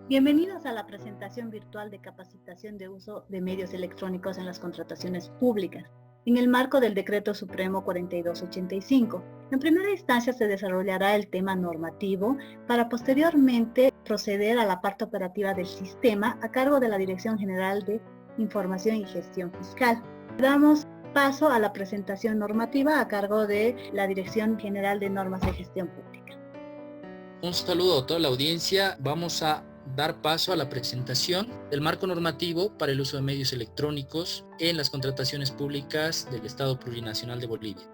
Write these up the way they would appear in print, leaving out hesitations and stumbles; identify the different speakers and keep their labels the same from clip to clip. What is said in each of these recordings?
Speaker 1: Bienvenidos a la presentación virtual de capacitación de uso de medios electrónicos en las contrataciones públicas, en el marco del Decreto Supremo 4285. En primera instancia se desarrollará el tema normativo para posteriormente proceder a la parte operativa del sistema a cargo de la Dirección General de Información y Gestión Fiscal. Damos paso a la presentación normativa a cargo de la Dirección General de Normas de Gestión Pública.
Speaker 2: Un saludo a toda la audiencia. Vamos a dar paso a la presentación del marco normativo para el uso de medios electrónicos en las contrataciones públicas del Estado Plurinacional de Bolivia.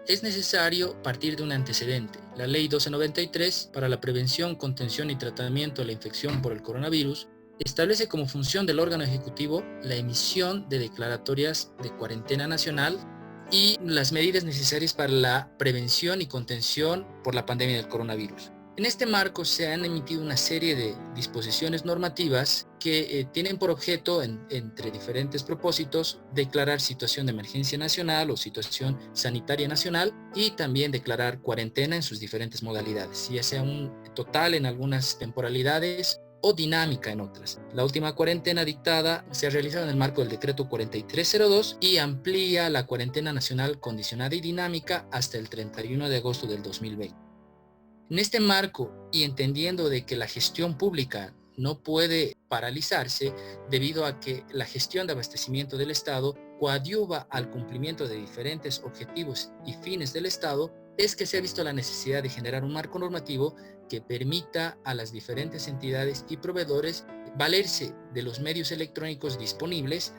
Speaker 2: Es necesario partir de un antecedente. La Ley 1293 para la prevención, contención y tratamiento de la infección por el coronavirus establece como función del órgano ejecutivo la emisión de declaratorias de cuarentena nacional y las medidas necesarias para la prevención y contención por la pandemia del coronavirus. En este marco se han emitido una serie de disposiciones normativas que tienen por objeto, entre diferentes propósitos, declarar situación de emergencia nacional o situación sanitaria nacional y también declarar cuarentena en sus diferentes modalidades, ya sea un total en algunas temporalidades o dinámica en otras. La última cuarentena dictada se ha realizado en el marco del decreto 4302 y amplía la cuarentena nacional condicionada y dinámica hasta el 31 de agosto del 2020. En este marco y entendiendo de que la gestión pública no puede paralizarse debido a que la gestión de abastecimiento del Estado coadyuva al cumplimiento de diferentes objetivos y fines del Estado, es que se ha visto la necesidad de generar un marco normativo que permita a las diferentes entidades y proveedores valerse de los medios electrónicos disponibles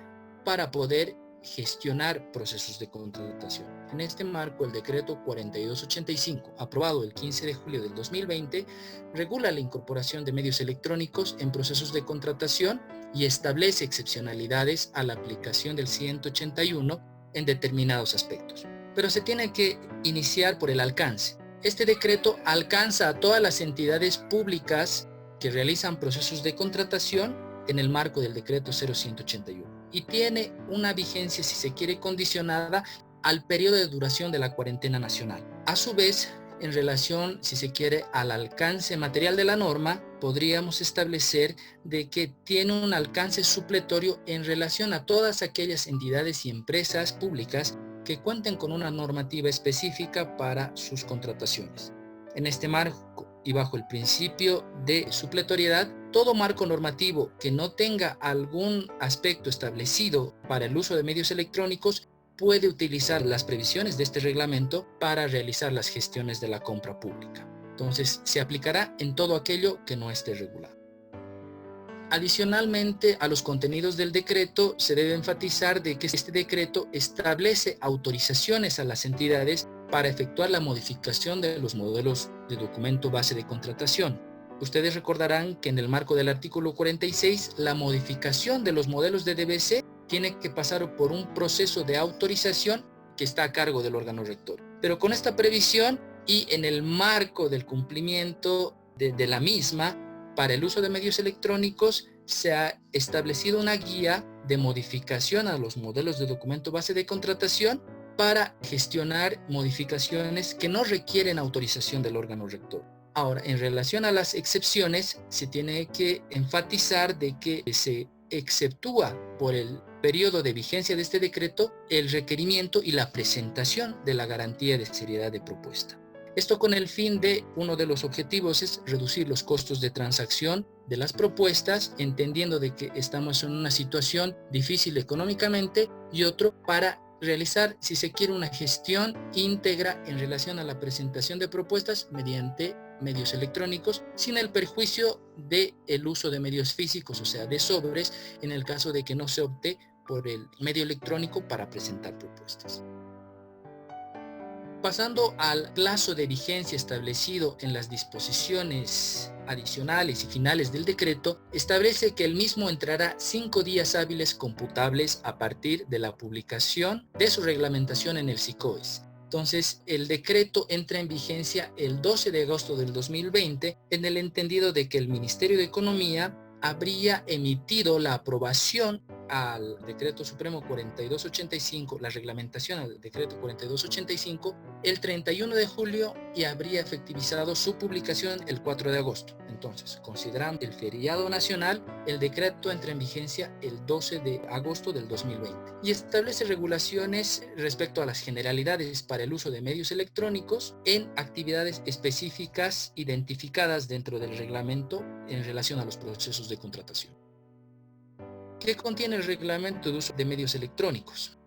Speaker 2: para poder gestionar procesos de contratación. En este marco, el decreto 4285, aprobado el 15 de julio del 2020, regula la incorporación de medios electrónicos en procesos de contratación y establece excepcionalidades a la aplicación del 181 en determinados aspectos. Pero se tiene que iniciar por el alcance. Este decreto alcanza a todas las entidades públicas que realizan procesos de contratación en el marco del decreto 0181 y tiene una vigencia, si se quiere, condicionada al periodo de duración de la cuarentena nacional. A su vez, en relación, si se quiere, al alcance material de la norma, podríamos establecer de que tiene un alcance supletorio en relación a todas aquellas entidades y empresas públicas que cuenten con una normativa específica para sus contrataciones. En este marco y bajo el principio de supletoriedad, todo marco normativo que no tenga algún aspecto establecido para el uso de medios electrónicos puede utilizar las previsiones de este reglamento para realizar las gestiones de la compra pública. Entonces, se aplicará en todo aquello que no esté regulado. Adicionalmente a los contenidos del decreto, se debe enfatizar de que este decreto establece autorizaciones a las entidades para efectuar la modificación de los modelos de documento base de contratación. Ustedes recordarán que en el marco del artículo 46, la modificación de los modelos de DBC tiene que pasar por un proceso de autorización que está a cargo del órgano rector. Pero con esta previsión y en el marco del cumplimiento de la misma, para el uso de medios electrónicos se ha establecido una guía de modificación a los modelos de documento base de contratación para gestionar modificaciones que no requieren autorización del órgano rector. Ahora, en relación a las excepciones, se tiene que enfatizar de que se exceptúa por el periodo de vigencia de este decreto el requerimiento y la presentación de la garantía de seriedad de propuesta. Esto con el fin de, uno de los objetivos es reducir los costos de transacción de las propuestas, entendiendo de que estamos en una situación difícil económicamente, y otro para realizar, si se quiere, una gestión íntegra en relación a la presentación de propuestas mediante medios electrónicos, sin el perjuicio del uso de medios físicos, o sea, de sobres, en el caso de que no se opte por el medio electrónico para presentar propuestas. Pasando al plazo de vigencia establecido en las disposiciones adicionales y finales del decreto, establece que el mismo entrará 5 días hábiles computables a partir de la publicación de su reglamentación en el SICOES. Entonces, el decreto entra en vigencia el 12 de agosto del 2020 en el entendido de que el Ministerio de Economía habría emitido la aprobación al Decreto Supremo 4285, la reglamentación al Decreto 4285, el 31 de julio y habría efectivizado su publicación el 4 de agosto. Entonces, considerando el feriado nacional, el decreto entra en vigencia el 12 de agosto del 2020 y establece regulaciones respecto a las generalidades para el uso de medios electrónicos en actividades específicas identificadas dentro del reglamento en relación a los procesos de contratación. ¿Qué contiene el reglamento de uso de medios electrónicos?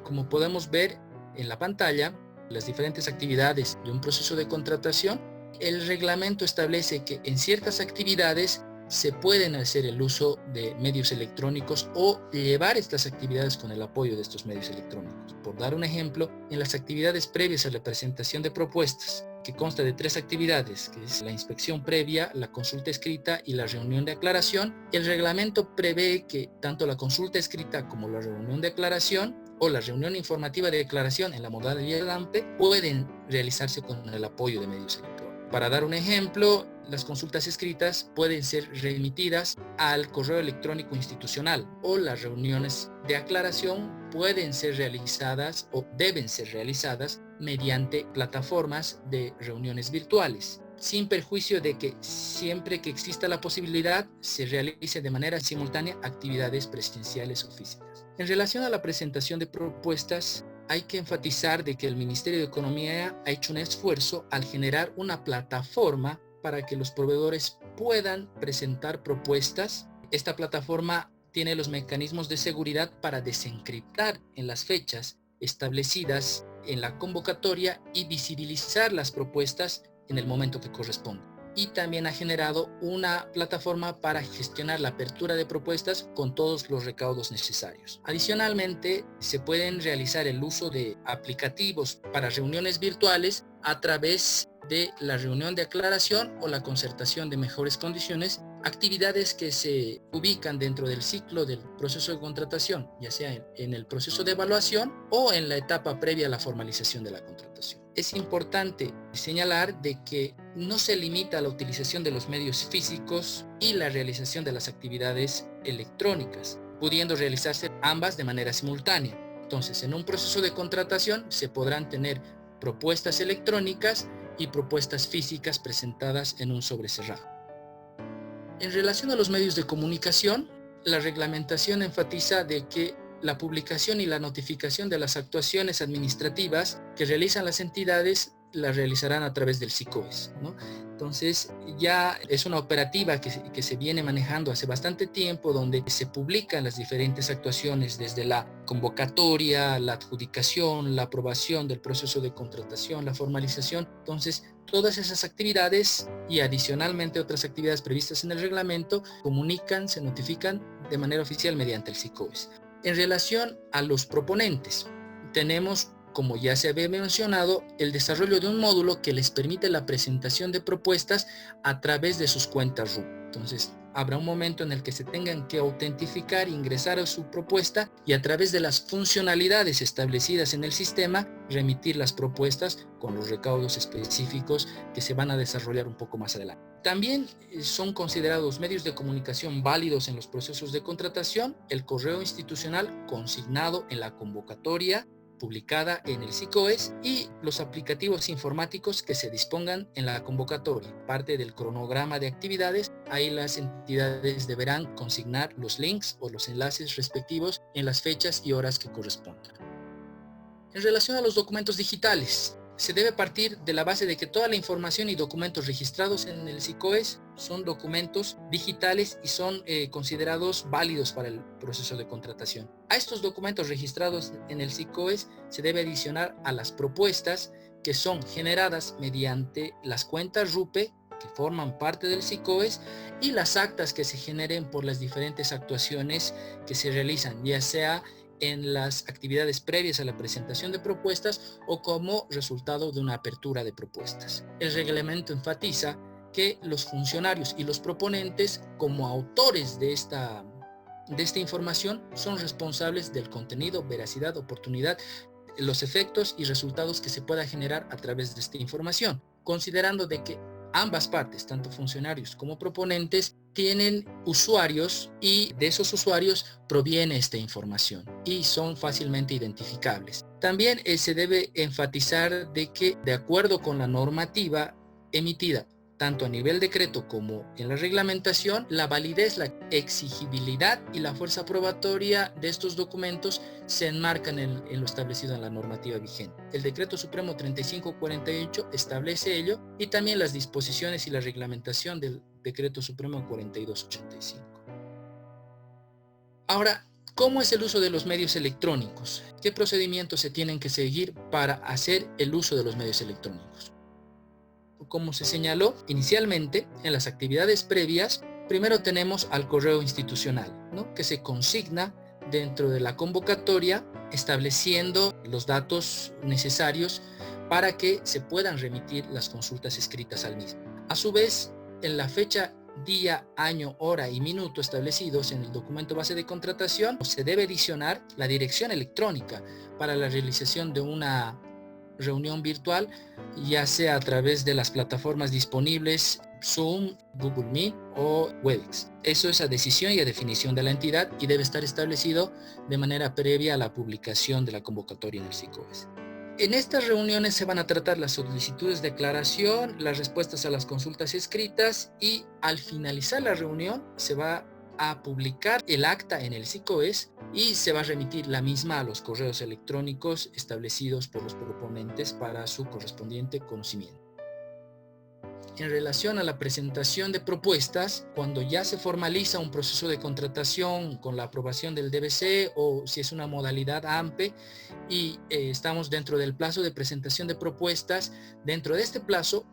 Speaker 2: Como podemos ver en la pantalla, las diferentes actividades de un proceso de contratación, el reglamento establece que en ciertas actividades se pueden hacer el uso de medios electrónicos o llevar estas actividades con el apoyo de estos medios electrónicos. Por dar un ejemplo, en las actividades previas a la presentación de propuestas, que consta de 3 actividades, que es la inspección previa, la consulta escrita y la reunión de aclaración, el reglamento prevé que tanto la consulta escrita como la reunión de aclaración o la reunión informativa de declaración en la modalidad AMPE pueden realizarse con el apoyo de medios electrónicos. Para dar un ejemplo, las consultas escritas pueden ser remitidas al correo electrónico institucional o las reuniones de aclaración pueden ser realizadas o deben ser realizadas mediante plataformas de reuniones virtuales, sin perjuicio de que siempre que exista la posibilidad se realice de manera simultánea actividades presenciales o físicas. En relación a la presentación de propuestas, hay que enfatizar de que el Ministerio de Economía ha hecho un esfuerzo al generar una plataforma para que los proveedores puedan presentar propuestas. Esta plataforma tiene los mecanismos de seguridad para desencriptar en las fechas establecidas en la convocatoria y visibilizar las propuestas en el momento que corresponde. Y también ha generado una plataforma para gestionar la apertura de propuestas con todos los recaudos necesarios. Adicionalmente, se pueden realizar el uso de aplicativos para reuniones virtuales a través de la reunión de aclaración o la concertación de mejores condiciones, actividades que se ubican dentro del ciclo del proceso de contratación, ya sea en el proceso de evaluación o en la etapa previa a la formalización de la contratación. Es importante señalar de que no se limita a la utilización de los medios físicos y la realización de las actividades electrónicas, pudiendo realizarse ambas de manera simultánea. Entonces, en un proceso de contratación se podrán tener propuestas electrónicas y propuestas físicas presentadas en un sobre cerrado. En relación a los medios de comunicación, la reglamentación enfatiza de que la publicación y la notificación de las actuaciones administrativas que realizan las entidades las realizarán a través del SICOES, ¿no? Entonces ya es una operativa que se viene manejando hace bastante tiempo, donde se publican las diferentes actuaciones desde la convocatoria, la adjudicación, la aprobación del proceso de contratación, la formalización. Entonces todas esas actividades y adicionalmente otras actividades previstas en el reglamento se notifican de manera oficial mediante el SICOES. En relación a los proponentes, tenemos, como ya se había mencionado, el desarrollo de un módulo que les permite la presentación de propuestas a través de sus cuentas RUP. Entonces, habrá un momento en el que se tengan que autentificar, ingresar a su propuesta y a través de las funcionalidades establecidas en el sistema, remitir las propuestas con los recaudos específicos que se van a desarrollar un poco más adelante. También son considerados medios de comunicación válidos en los procesos de contratación el correo institucional consignado en la convocatoria publicada en el SICOES y los aplicativos informáticos que se dispongan en la convocatoria. Parte del cronograma de actividades, ahí las entidades deberán consignar los links o los enlaces respectivos en las fechas y horas que correspondan. En relación a los documentos digitales, se debe partir de la base de que toda la información y documentos registrados en el SICOES son documentos digitales y son considerados válidos para el proceso de contratación. A estos documentos registrados en el SICOES se debe adicionar a las propuestas que son generadas mediante las cuentas RUPE que forman parte del SICOES y las actas que se generen por las diferentes actuaciones que se realizan, ya sea en las actividades previas a la presentación de propuestas o como resultado de una apertura de propuestas. El reglamento enfatiza que los funcionarios y los proponentes, como autores de esta información, son responsables del contenido, veracidad, oportunidad, los efectos y resultados que se pueda generar a través de esta información, considerando de que ambas partes, tanto funcionarios como proponentes, tienen usuarios y de esos usuarios proviene esta información y son fácilmente identificables. También se debe enfatizar de que, de acuerdo con la normativa emitida tanto a nivel decreto como en la reglamentación, la validez, la exigibilidad y la fuerza probatoria de estos documentos se enmarcan en lo establecido en la normativa vigente. El Decreto Supremo 3548 establece ello y también las disposiciones y la reglamentación del Decreto Supremo 4285. Ahora, ¿cómo es el uso de los medios electrónicos? ¿Qué procedimientos se tienen que seguir para hacer el uso de los medios electrónicos? Como se señaló inicialmente en las actividades previas, primero tenemos al correo institucional, ¿no?, que se consigna dentro de la convocatoria estableciendo los datos necesarios para que se puedan remitir las consultas escritas al mismo. A su vez, en la fecha, día, año, hora y minuto establecidos en el documento base de contratación, se debe adicionar la dirección electrónica para la realización de una reunión virtual, ya sea a través de las plataformas disponibles Zoom, Google Meet o Webex. Eso es a decisión y a definición de la entidad y debe estar establecido de manera previa a la publicación de la convocatoria en el SICOBES. En estas reuniones se van a tratar las solicitudes de aclaración, las respuestas a las consultas escritas y al finalizar la reunión se va a publicar el acta en el SICOBES y se va a remitir la misma a los correos electrónicos establecidos por los proponentes para su correspondiente conocimiento. En relación a la presentación de propuestas, cuando ya se formaliza un proceso de contratación con la aprobación del DBC o si es una modalidad AMPE y estamos dentro del plazo de presentación de propuestas, dentro de este plazo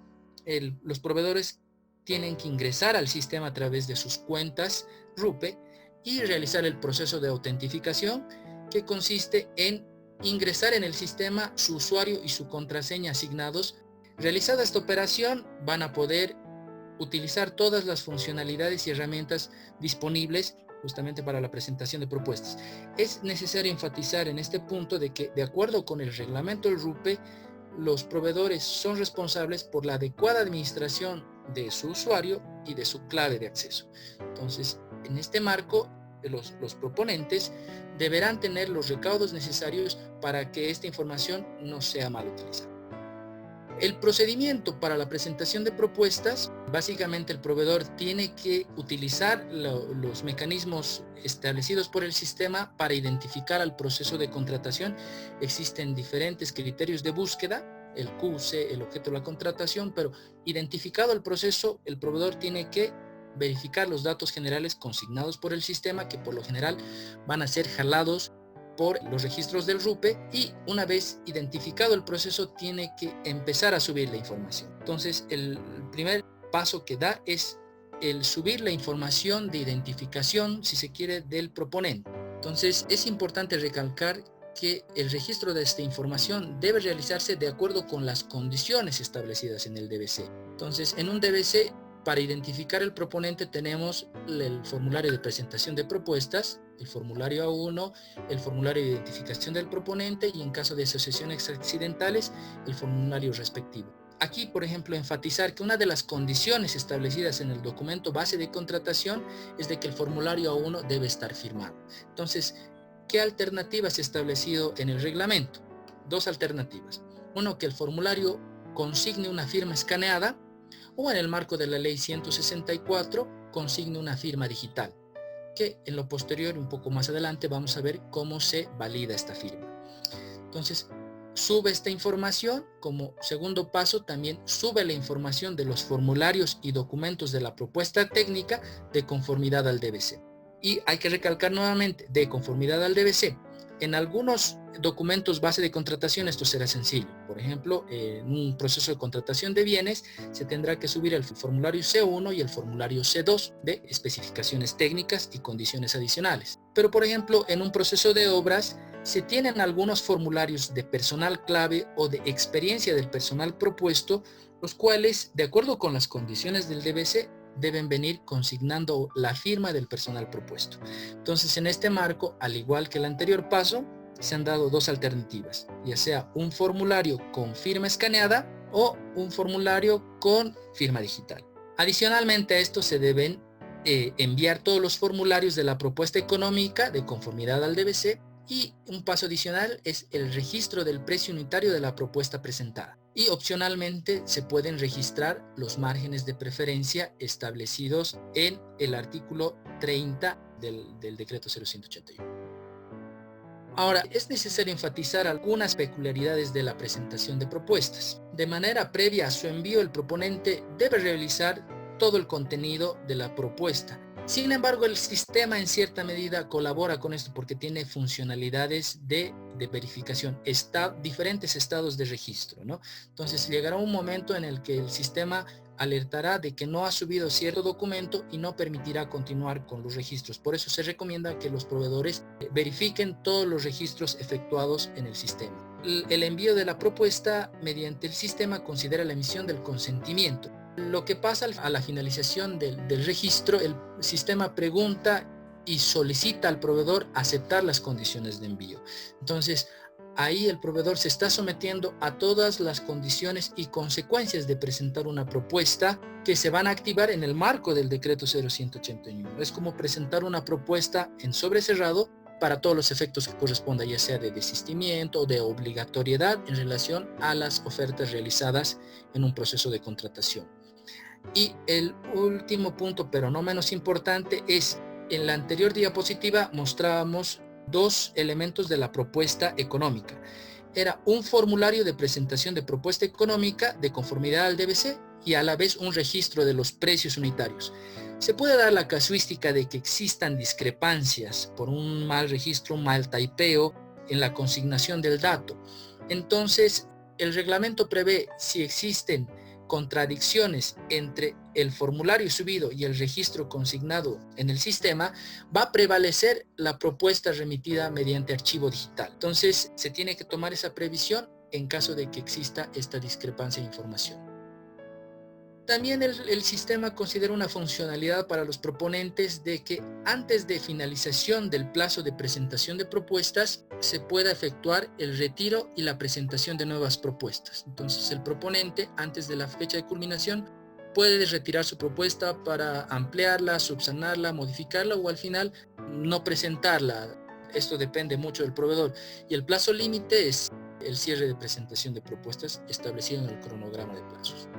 Speaker 2: los proveedores tienen que ingresar al sistema a través de sus cuentas RUPE y realizar el proceso de autentificación, que consiste en ingresar en el sistema su usuario y su contraseña asignados. Realizada esta operación, van a poder utilizar todas las funcionalidades y herramientas disponibles justamente para la presentación de propuestas. Es necesario enfatizar en este punto de que, de acuerdo con el reglamento del RUPE, los proveedores son responsables por la adecuada administración de su usuario y de su clave de acceso. Entonces, en este marco, los proponentes deberán tener los recaudos necesarios para que esta información no sea mal utilizada. El procedimiento para la presentación de propuestas, básicamente el proveedor tiene que utilizar los mecanismos establecidos por el sistema para identificar al proceso de contratación. Existen diferentes criterios de búsqueda, el QC, el objeto de la contratación, pero identificado el proceso, el proveedor tiene que verificar los datos generales consignados por el sistema, que por lo general van a ser jalados por los registros del RUPE, y una vez identificado el proceso tiene que empezar a subir la información. Entonces el primer paso que da es el subir la información de identificación, si se quiere, del proponente. Entonces es importante recalcar que el registro de esta información debe realizarse de acuerdo con las condiciones establecidas en el DBC. Entonces, en un DBC, para identificar el proponente tenemos el formulario de presentación de propuestas, el formulario A1, el formulario de identificación del proponente y, en caso de asociaciones accidentales, el formulario respectivo. Aquí, por ejemplo, enfatizar que una de las condiciones establecidas en el documento base de contratación es de que el formulario A1 debe estar firmado. Entonces, ¿qué alternativas se ha establecido en el reglamento? Dos alternativas. Uno, que el formulario consigne una firma escaneada, o en el marco de la ley 164 consigne una firma digital, que en lo posterior, un poco más adelante, vamos a ver cómo se valida esta firma. Entonces, sube esta información. Como segundo paso, también sube la información de los formularios y documentos de la propuesta técnica de conformidad al DBC. Y hay que recalcar nuevamente, de conformidad al DBC. En algunos documentos base de contratación esto será sencillo. Por ejemplo, en un proceso de contratación de bienes se tendrá que subir el formulario C1 y el formulario C2 de especificaciones técnicas y condiciones adicionales. Pero, por ejemplo, en un proceso de obras se tienen algunos formularios de personal clave o de experiencia del personal propuesto, los cuales, de acuerdo con las condiciones del DBC, deben venir consignando la firma del personal propuesto. Entonces, en este marco, al igual que el anterior paso, se han dado dos alternativas, ya sea un formulario con firma escaneada o un formulario con firma digital. Adicionalmente a esto se deben enviar todos los formularios de la propuesta económica de conformidad al DBC, y un paso adicional es el registro del precio unitario de la propuesta presentada. Y opcionalmente se pueden registrar los márgenes de preferencia establecidos en el artículo 30 del decreto 0181. Ahora, es necesario enfatizar algunas peculiaridades de la presentación de propuestas. De manera previa a su envío, el proponente debe realizar todo el contenido de la propuesta. Sin embargo, el sistema en cierta medida colabora con esto porque tiene funcionalidades de verificación, diferentes estados de registro, ¿no? Entonces llegará un momento en el que el sistema alertará de que no ha subido cierto documento y no permitirá continuar con los registros. Por eso se recomienda que los proveedores verifiquen todos los registros efectuados en el sistema. El envío de la propuesta mediante el sistema considera la emisión del consentimiento. Lo que pasa a la finalización del registro, el sistema pregunta y solicita al proveedor aceptar las condiciones de envío. Entonces, ahí el proveedor se está sometiendo a todas las condiciones y consecuencias de presentar una propuesta que se van a activar en el marco del decreto 0181. Es como presentar una propuesta en sobrecerrado para todos los efectos que corresponda, ya sea de desistimiento o de obligatoriedad en relación a las ofertas realizadas en un proceso de contratación. Y el último punto, pero no menos importante, es en la anterior diapositiva mostrábamos dos elementos de la propuesta económica. Era un formulario de presentación de propuesta económica de conformidad al DBC y a la vez un registro de los precios unitarios. Se puede dar la casuística de que existan discrepancias por un mal registro, un mal typeo en la consignación del dato. Entonces, el reglamento prevé, si existen contradicciones entre el formulario subido y el registro consignado en el sistema, va a prevalecer la propuesta remitida mediante archivo digital. Entonces, se tiene que tomar esa previsión en caso de que exista esta discrepancia de información. También el sistema considera una funcionalidad para los proponentes de que antes de finalización del plazo de presentación de propuestas se pueda efectuar el retiro y la presentación de nuevas propuestas. Entonces el proponente, antes de la fecha de culminación, puede retirar su propuesta para ampliarla, subsanarla, modificarla o al final no presentarla. Esto depende mucho del proveedor. Y el plazo límite es el cierre de presentación de propuestas establecido en el cronograma de plazos.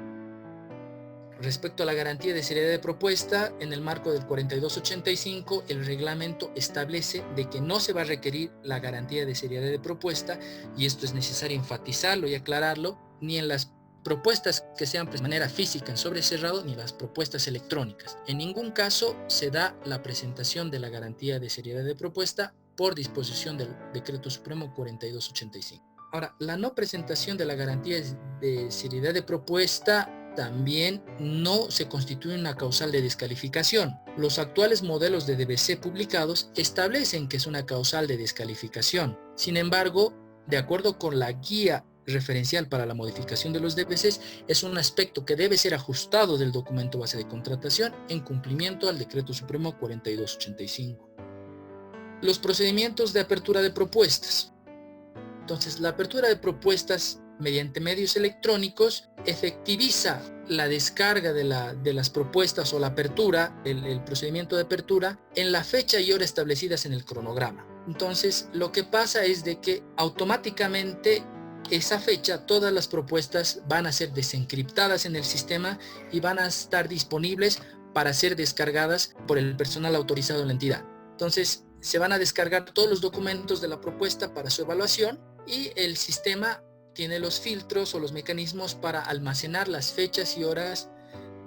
Speaker 2: Respecto a la garantía de seriedad de propuesta, en el marco del 4285, el reglamento establece de que no se va a requerir la garantía de seriedad de propuesta, y esto es necesario enfatizarlo y aclararlo, ni en las propuestas que sean de manera física en sobrecerrado, ni las propuestas electrónicas. En ningún caso se da la presentación de la garantía de seriedad de propuesta por disposición del Decreto Supremo 4285. Ahora, la no presentación de la garantía de seriedad de propuesta también no se constituye una causal de descalificación. Los actuales modelos de DBC publicados establecen que es una causal de descalificación. Sin embargo, de acuerdo con la guía referencial para la modificación de los DBCs, es un aspecto que debe ser ajustado del documento base de contratación en cumplimiento al Decreto Supremo 4285. Los procedimientos de apertura de propuestas. Entonces, la apertura de propuestas mediante medios electrónicos efectiviza la descarga de las propuestas o la apertura, el procedimiento de apertura en la fecha y hora establecidas en el cronograma. Entonces, lo que pasa es de que automáticamente esa fecha todas las propuestas van a ser desencriptadas en el sistema y van a estar disponibles para ser descargadas por el personal autorizado en la entidad. Entonces, se van a descargar todos los documentos de la propuesta para su evaluación y el sistema tiene los filtros o los mecanismos para almacenar las fechas y horas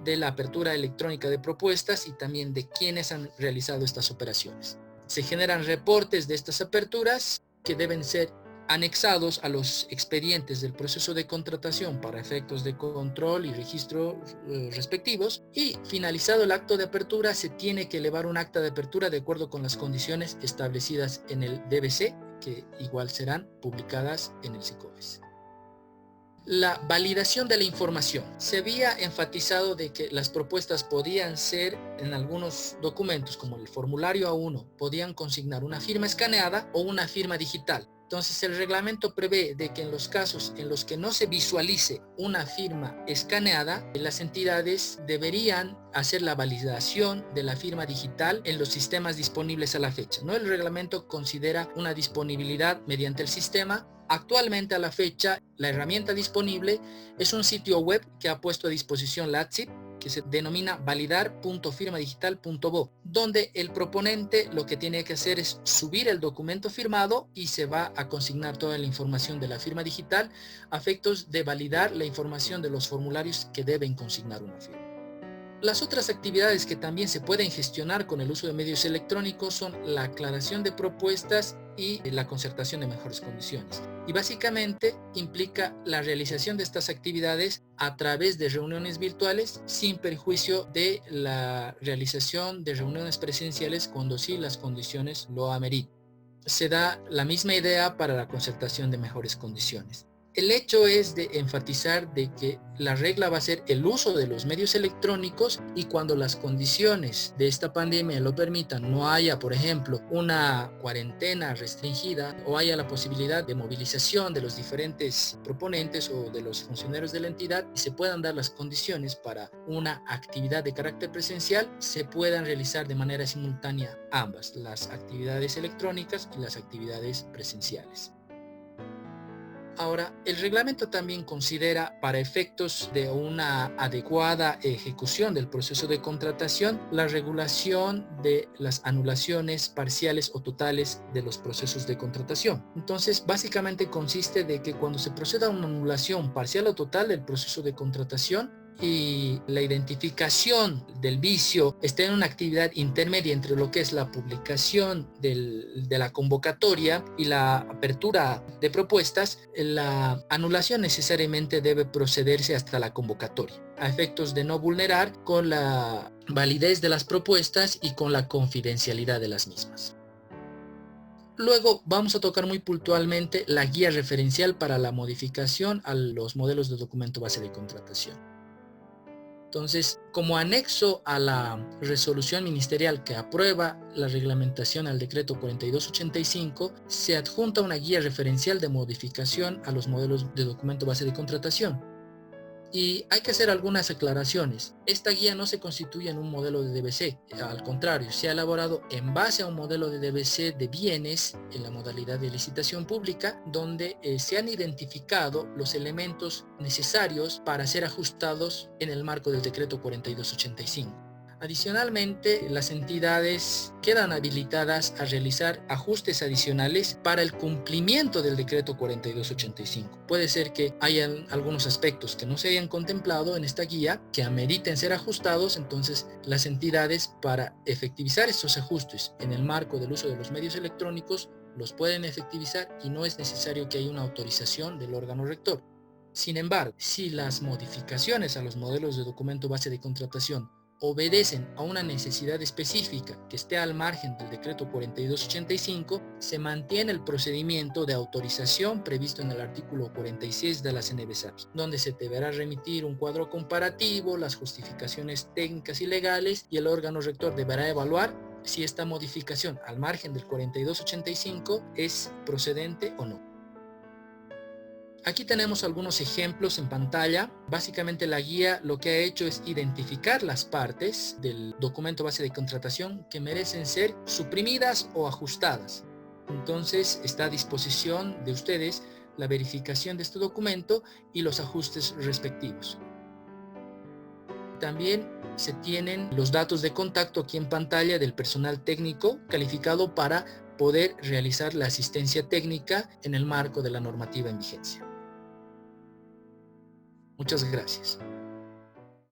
Speaker 2: de la apertura electrónica de propuestas y también de quienes han realizado estas operaciones. Se generan reportes de estas aperturas que deben ser anexados a los expedientes del proceso de contratación para efectos de control y registro respectivos, y finalizado el acto de apertura se tiene que elevar un acta de apertura de acuerdo con las condiciones establecidas en el DBC, que igual serán publicadas en el SICOBES. La validación de la información. Se había enfatizado de que las propuestas podían ser, en algunos documentos como el formulario A1, podían consignar una firma escaneada o una firma digital. Entonces el reglamento prevé de que en los casos en los que no se visualice una firma escaneada, las entidades deberían hacer la validación de la firma digital en los sistemas disponibles a la fecha, ¿no? El reglamento considera una disponibilidad mediante el sistema. Actualmente a la fecha, la herramienta disponible es un sitio web que ha puesto a disposición la ATSIP, que se denomina validar.firmadigital.bo, donde el proponente lo que tiene que hacer es subir el documento firmado y se va a consignar toda la información de la firma digital a efectos de validar la información de los formularios que deben consignar una firma. Las otras actividades que también se pueden gestionar con el uso de medios electrónicos son la aclaración de propuestas y la concertación de mejores condiciones. Y básicamente implica la realización de estas actividades a través de reuniones virtuales sin perjuicio de la realización de reuniones presenciales cuando sí las condiciones lo ameriten. Se da la misma idea para la concertación de mejores condiciones. El hecho es de enfatizar de que la regla va a ser el uso de los medios electrónicos y cuando las condiciones de esta pandemia lo permitan, no haya, por ejemplo, una cuarentena restringida o haya la posibilidad de movilización de los diferentes proponentes o de los funcionarios de la entidad y se puedan dar las condiciones para una actividad de carácter presencial, se puedan realizar de manera simultánea ambas, las actividades electrónicas y las actividades presenciales. Ahora, el reglamento también considera, para efectos de una adecuada ejecución del proceso de contratación, la regulación de las anulaciones parciales o totales de los procesos de contratación. Entonces, básicamente consiste de que cuando se proceda a una anulación parcial o total del proceso de contratación, y la identificación del vicio está en una actividad intermedia entre lo que es la publicación de la convocatoria y la apertura de propuestas, la anulación necesariamente debe procederse hasta la convocatoria, a efectos de no vulnerar con la validez de las propuestas y con la confidencialidad de las mismas. Luego vamos a tocar muy puntualmente la guía referencial para la modificación a los modelos de documento base de contratación. Entonces, como anexo a la resolución ministerial que aprueba la reglamentación al decreto 4285, se adjunta una guía referencial de modificación a los modelos de documento base de contratación. Y hay que hacer algunas aclaraciones. Esta guía no se constituye en un modelo de DBC, al contrario, se ha elaborado en base a un modelo de DBC de bienes en la modalidad de licitación pública, donde se han identificado los elementos necesarios para ser ajustados en el marco del decreto 4285. Adicionalmente, las entidades quedan habilitadas a realizar ajustes adicionales para el cumplimiento del decreto 4285. Puede ser que hayan algunos aspectos que no se hayan contemplado en esta guía que ameriten ser ajustados, entonces las entidades, para efectivizar estos ajustes en el marco del uso de los medios electrónicos, los pueden efectivizar y no es necesario que haya una autorización del órgano rector. Sin embargo, si las modificaciones a los modelos de documento base de contratación obedecen a una necesidad específica que esté al margen del decreto 4285, se mantiene el procedimiento de autorización previsto en el artículo 46 de la CNBSAPI, donde se deberá remitir un cuadro comparativo, las justificaciones técnicas y legales, y el órgano rector deberá evaluar si esta modificación al margen del 4285 es procedente o no. Aquí tenemos algunos ejemplos en pantalla. Básicamente la guía lo que ha hecho es identificar las partes del documento base de contratación que merecen ser suprimidas o ajustadas. Entonces está a disposición de ustedes la verificación de este documento y los ajustes respectivos. También se tienen los datos de contacto aquí en pantalla del personal técnico calificado para poder realizar la asistencia técnica en el marco de la normativa en vigencia. Muchas gracias.